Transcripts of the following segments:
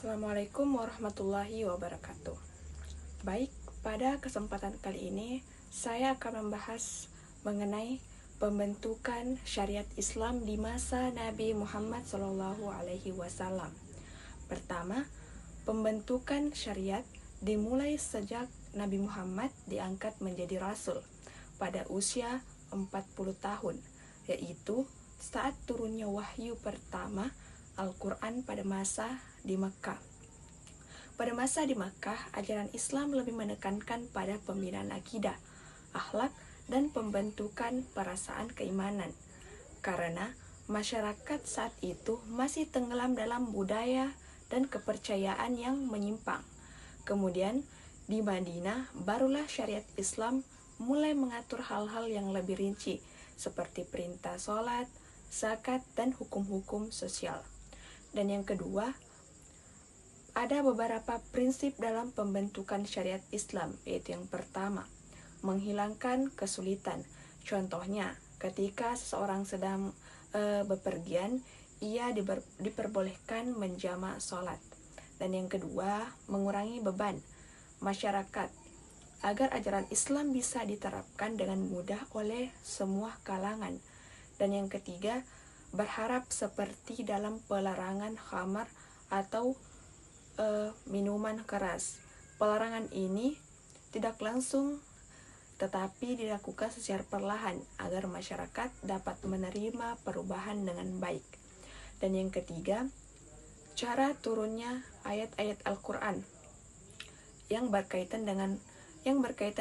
Assalamualaikum warahmatullahi wabarakatuh. Baik, pada kesempatan kali ini saya akan membahas mengenai pembentukan syariat Islam di masa Nabi Muhammad SAW. Pertama, pembentukan syariat dimulai sejak Nabi Muhammad diangkat menjadi rasul pada usia 40 tahun, yaitu saat turunnya wahyu pertama Al-Quran pada masa di Makkah. Pada masa di Makkah, ajaran Islam lebih menekankan pada pembinaan akidah, akhlak, dan pembentukan perasaan keimanan. Karena masyarakat saat itu masih tenggelam dalam budaya dan kepercayaan yang menyimpang. Kemudian, di Madinah, barulah syariat Islam mulai mengatur hal-hal yang lebih rinci, seperti perintah sholat, zakat, dan hukum-hukum sosial. Dan yang kedua, ada beberapa prinsip dalam pembentukan syariat Islam, yaitu yang pertama, menghilangkan kesulitan. Contohnya, ketika seseorang sedang bepergian, ia diperbolehkan menjamak sholat. Dan yang kedua, mengurangi beban masyarakat, agar ajaran Islam bisa diterapkan dengan mudah oleh semua kalangan. Dan yang ketiga, berharap seperti dalam pelarangan khamar atau minuman keras. Pelarangan ini tidak langsung tetapi dilakukan secara perlahan agar masyarakat dapat menerima perubahan dengan baik. Dan yang ketiga, cara turunnya ayat-ayat Al-Quran yang berkaitan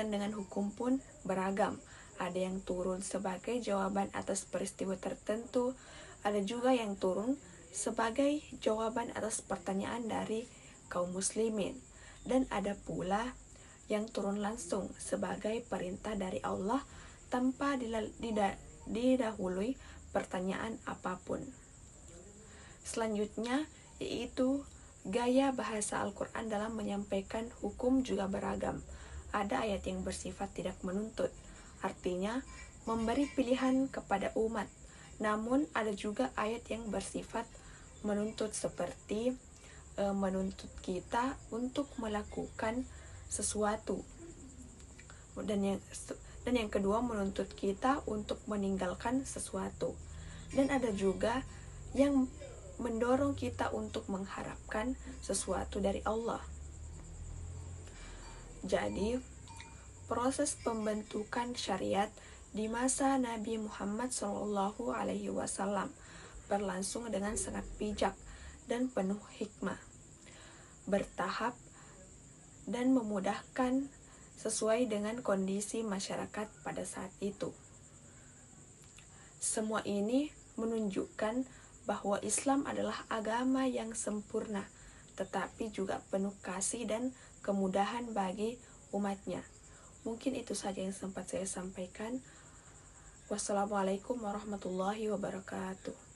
dengan hukum pun beragam. Ada yang turun sebagai jawaban atas peristiwa tertentu, ada juga yang turun sebagai jawaban atas pertanyaan dari kaum muslimin, dan ada pula yang turun langsung sebagai perintah dari Allah tanpa didahului pertanyaan apapun. Selanjutnya yaitu gaya bahasa Al-Quran dalam menyampaikan hukum juga beragam. Ada ayat yang bersifat tidak menuntut, artinya memberi pilihan kepada umat. Namun ada juga ayat yang bersifat menuntut, seperti menuntut kita untuk melakukan sesuatu. Dan yang kedua, menuntut kita untuk meninggalkan sesuatu. Dan ada juga yang mendorong kita untuk mengharapkan sesuatu dari Allah. Jadi, proses pembentukan syariat di masa Nabi Muhammad SAW berlangsung dengan sangat bijak dan penuh hikmah, bertahap, dan memudahkan sesuai dengan kondisi masyarakat pada saat itu. Semua ini menunjukkan bahwa Islam adalah agama yang sempurna, tetapi juga penuh kasih dan kemudahan bagi umatnya. Mungkin itu saja yang sempat saya sampaikan. Wassalamualaikum warahmatullahi wabarakatuh.